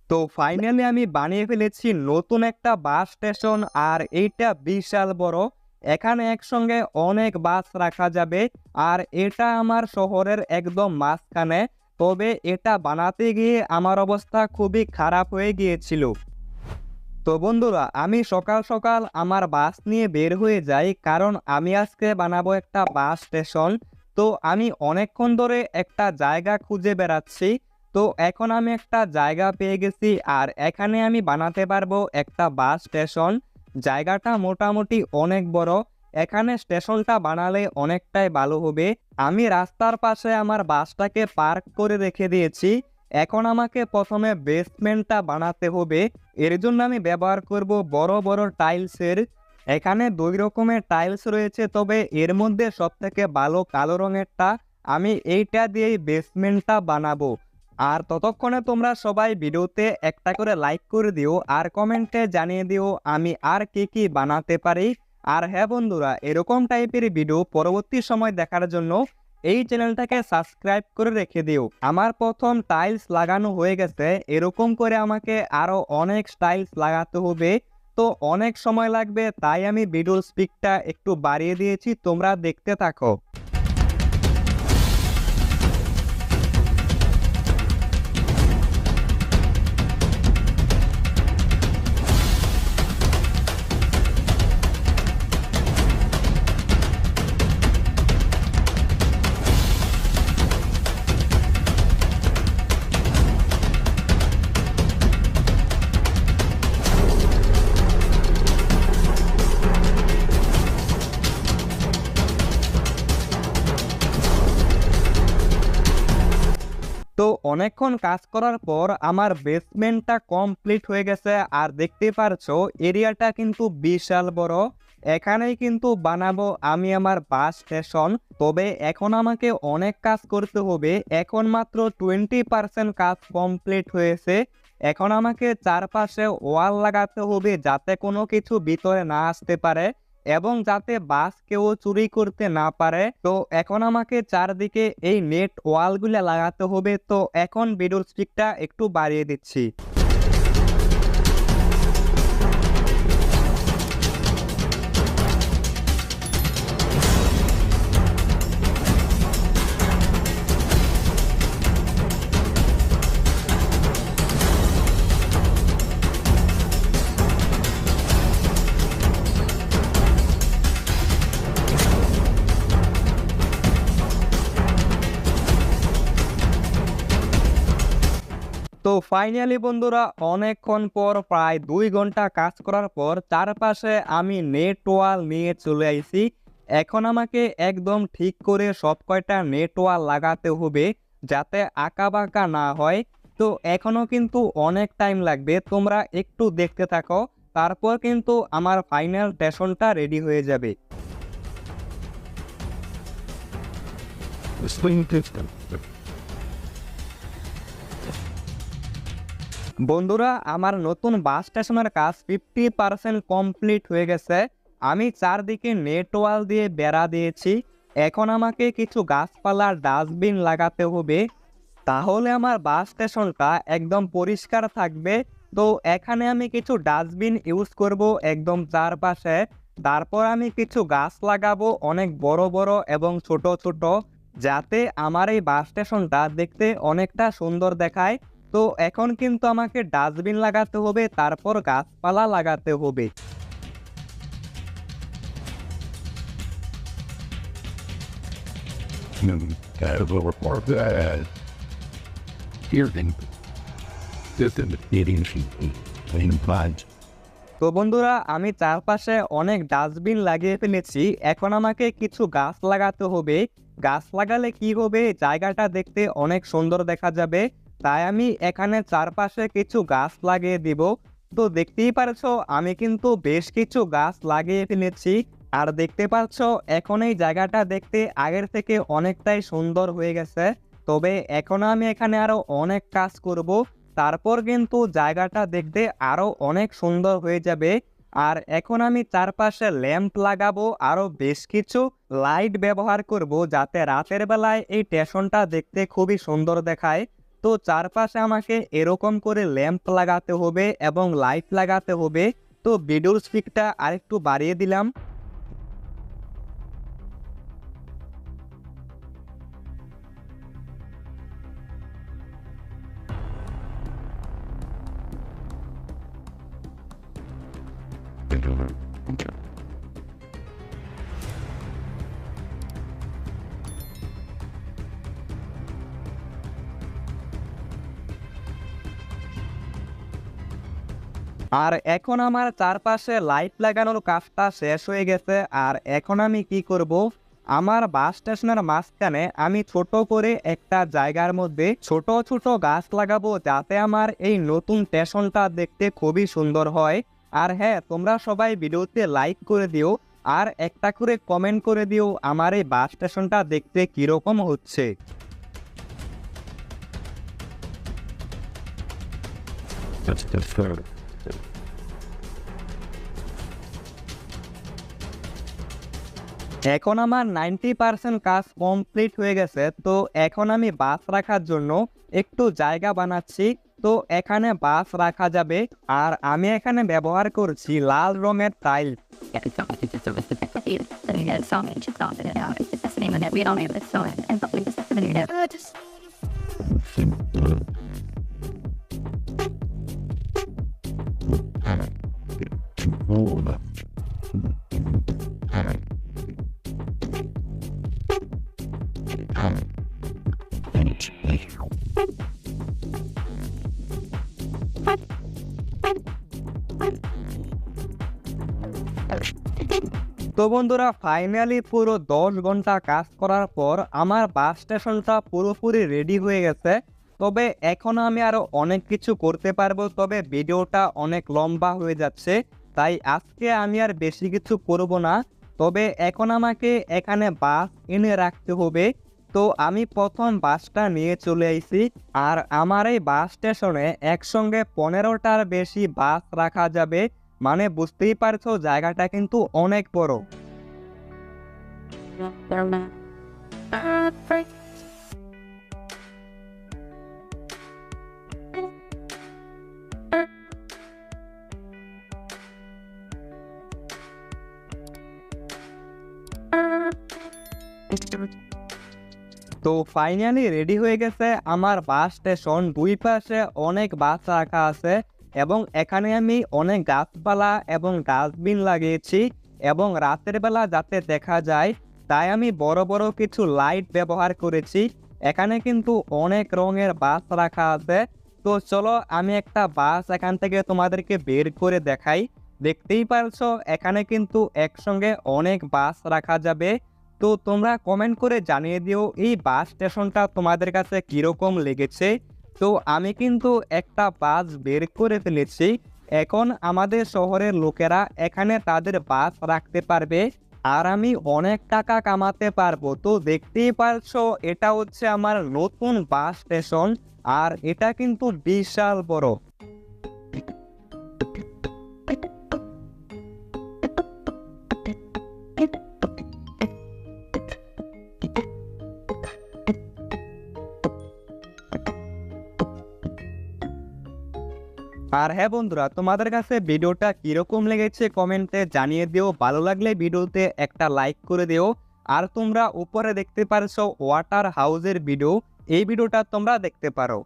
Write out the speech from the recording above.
তো ফাইনালি আমি বানিয়ে ফেলেছি নতুন একটা বাস স্টেশন, আর এইটা বিশাল বড়। এখানে একসঙ্গে অনেক বাস রাখা যাবে, আর এটা আমার শহরের একদম মাঝখানে। তবে এটা বানাতে গিয়ে আমার অবস্থা খুবই খারাপ হয়ে গিয়েছিল। তো বন্ধুরা, আমি সকাল সকাল আমার বাস নিয়ে বের হয়ে যাই, কারণ আমি আজকে বানাবো একটা বাস স্টেশন। তো আমি অনেকক্ষণ ধরে একটা জায়গা খুঁজে বেড়াচ্ছি। তো এখন আমি একটা জায়গা পেয়ে গেছি, আর এখানে আমি বানাতে পারবো একটা বাস স্টেশন। জায়গাটা মোটামুটি অনেক বড়। এখানে স্টেশনটা বানালে অনেকটাই ভালো হবে। আমি রাস্তার পাশে আমার বাসটাকে পার্ক করে রেখে দিয়েছি। এখন আমাকে প্রথমে বেসমেন্টটা বানাতে হবে। এর জন্য আমি ব্যবহার করব বড় বড় টাইলসের। এখানে দুই রকমের টাইলস রয়েছে, তবে এর মধ্যে সবথেকে ভালো কালো রঙেরটা। আমি এইটা দিয়েই বেসমেন্টটা বানাবো। আর ততক্ষণে তোমরা সবাই ভিডিওতে একটা করে লাইক করে দিও, আর কমেন্টে জানিয়ে দিও আমি আর কি কি বানাতে পারি। আর হ্যাঁ বন্ধুরা, এরকম টাইপের ভিডিও পরবর্তী সময় দেখার জন্য এই চ্যানেলটাকে সাবস্ক্রাইব করে রেখে দিও। আমার প্রথম টাইলস লাগানো হয়ে গেছে। এরকম করে আমাকে আরো অনেক টাইলস লাগাতে হবে। তো অনেক সময় লাগবে, তাই আমি ভিডিওর স্পিডটা একটু বাড়িয়ে দিয়েছি, তোমরা দেখতে থাকো। তো অনেকক্ষণ কাজ করার পর আমার বেসমেন্টটা কমপ্লিট হয়ে গেছে, আর দেখতে পারছো এরিয়াটা কিন্তু বিশাল বড়। এখানেই কিন্তু বানাবো আমি আমার বাস স্টেশন। তবে এখন আমাকে অনেক কাজ করতে হবে। এখন মাত্র 20% কাজ কমপ্লিট হয়েছে। এখন আমাকে চারপাশে ওয়াল লাগাতে হবে, যাতে কোনো কিছু ভিতরে না আসতে পারে এবং যাতে বাস কেউ চুরি করতে না পারে। তো এখন আমাকে চারদিকে এই নেট ওয়ালগুলো লাগাতে হবে। তো এখন ভিডিওর স্পিডটা একটু বাড়িয়ে দিচ্ছি। তো ফাইনালি বন্ধুরা, অনেকক্ষণ পর প্রায় 2 ঘন্টা কাজ করার পর চারপাশে আমি নেট ওয়াল নিয়ে চলে আইছি। এখন আমাকে একদম ঠিক করে সব কয়টা নেট ওয়াল লাগাতে হবে, যাতে আঁকা বাঁকা না হয়। তো এখনো কিন্তু অনেক টাইম লাগবে, তোমরা একটু দেখতে থাকো। তারপর কিন্তু আমার ফাইনাল স্টেশনটা রেডি হয়ে যাবে। বন্ধুরা, আমার নতুন বাস স্টেশনের কাজ 50% কমপ্লিট হয়ে গেছে। আমি চারদিকে নেট ওয়াল দিয়ে বেড়া দিয়েছি। এখন আমাকে কিছু গাছপালার ডাস্টবিন লাগাতে হবে, তাহলে আমার বাস স্টেশনটা একদম পরিষ্কার থাকবে। তো এখানে আমি কিছু ডাস্টবিন ইউজ করব একদম চারপাশে। তারপর আমি কিছু গাছ লাগাবো, অনেক বড় বড় এবং ছোট ছোট, যাতে আমার এই বাস স্টেশনটা দেখতে অনেকটা সুন্দর দেখায়। তো এখন কিন্তু আমাকে ডাস্টবিন লাগাতে হবে, তারপর গাছপালা লাগাতে হবে। তো বন্ধুরা, আমি চারপাশে অনেক ডাস্টবিন লাগিয়ে ফেলেছি। এখন আমাকে কিছু গাছ লাগাতে হবে। গাছ লাগালে কি হবে, জায়গাটা দেখতে অনেক সুন্দর দেখা যাবে। তাই আমি এখানে চারপাশে কিছু গাছ লাগিয়ে দিব। তো দেখতেই পারছো আমি কিন্তু বেশ কিছু গাছ লাগিয়ে ফেলেছি। আর দেখতে পাচ্ছ এখন এই জায়গাটা দেখতে আগের থেকে অনেকটাই সুন্দর হয়ে গেছে। তবে এখনো আমি এখানে আরো অনেক কাজ করব, তারপর কিন্তু জায়গাটা দেখতে আরো অনেক সুন্দর হয়ে যাবে। আর এখন আমি চারপাশে ল্যাম্প লাগাবো, আরো বেশ কিছু লাইট ব্যবহার করব, যাতে রাতের বেলায় এই স্টেশনটা দেখতে খুবই সুন্দর দেখায়। তো চারপাশে আমাকে এরকম করে ল্যাম্প লাগাতে হবে এবং লাইট লাগাতে হবে। তো ভিডিওর স্পিডটা আরেকটু বাড়িয়ে দিলাম। আর এখন আমার চারপাশে লাইট লাগানোর কাজটা শেষ হয়ে গেছে। আর এখন আমি কি করব, আমার বাস স্টেশনের মাঝখানে আমি ছোট করে একটা জায়গার মধ্যে ছোট ছোট গাছ লাগাবো, যাতে আমার এই নতুন স্টেশনটা দেখতে খুবই সুন্দর হয়। আর হ্যাঁ, তোমরা সবাই ভিডিওতে লাইক করে দিও আর একটা করে কমেন্ট করে দিও আমার এই বাস স্টেশনটা দেখতে কিরকম হচ্ছে। এখন আমার 90% কাজ কমপ্লিট হয়ে গেছে। তো এখন আমি বাস রাখার জন্য একটু জায়গা বানাচ্ছি। তো এখানে বাস রাখা যাবে। আর আমি এখানে ব্যবহার করছি লাল রঙের টাইল। তো বন্ধুরা, ফাইনালি পুরো 10 ঘন্টা কাজ করার পর আমার বাস স্টেশনটা পুরোপুরি রেডি হয়ে গেছে। তবে এখন আমি আরো অনেক কিছু করতে পারবো, তবে ভিডিওটা অনেক লম্বা হয়ে যাচ্ছে, তাই আজকে আমি আর বেশি কিছু করব না। তবে এখন আমাকে এখানে বাস এনে রাখতে হবে। তো আমি প্রথম বাসটা নিয়ে চলে আইছি। আর আমার এই বাস স্টেশনে একসঙ্গে 15টার বেশি বাস রাখা যাবে। মানে বুঝতেই পারছো, জায়গাটা কিন্তু অনেক বড়। তো ফাইনালি রেডি হয়ে গেছে আমার বাস স্টেশন। দুই পাশে অনেক বাস রাখা আছে এবং এখানে আমি অনেক গাছপালা এবং ডাস্টবিন লাগিয়েছি এবং রাতের বেলা যাতে দেখা যায় তাই আমি বড় বড় কিছু লাইট ব্যবহার করেছি। এখানে কিন্তু অনেক রঙের বাস রাখা আছে। তো চলো আমি একটা বাস এখান থেকে তোমাদেরকে বের করে দেখাই। দেখতেই পারছো এখানে কিন্তু একসঙ্গে অনেক বাস রাখা যাবে। তো তোমরা কমেন্ট করে জানিয়ে দিও এই বাস স্টেশনটা তোমাদের কাছে কিরকম লেগেছে। তো আমি কিন্তু একটা বাস বের করে ফেলেছি। এখন আমাদের শহরের লোকেরা এখানে তাদের বাস রাখতে পারবে আর আমি অনেক টাকা কামাতে পারবো। তো দেখতেই পারছো এটা হচ্ছে আমার নতুন বাস স্টেশন আর এটা কিন্তু বিশাল বড়। আর হ্যাঁ বন্ধুরা, তোমাদের কাছে ভিডিওটা কিরকম লেগেছে কমেন্টে জানিয়ে দিও। ভালো লাগলে ভিডিওতে একটা লাইক করে দিও। আর তোমরা উপরে দেখতে পারছো ওয়াটার হাউসের ভিডিও, এই ভিডিওটা তোমরা দেখতে পারো।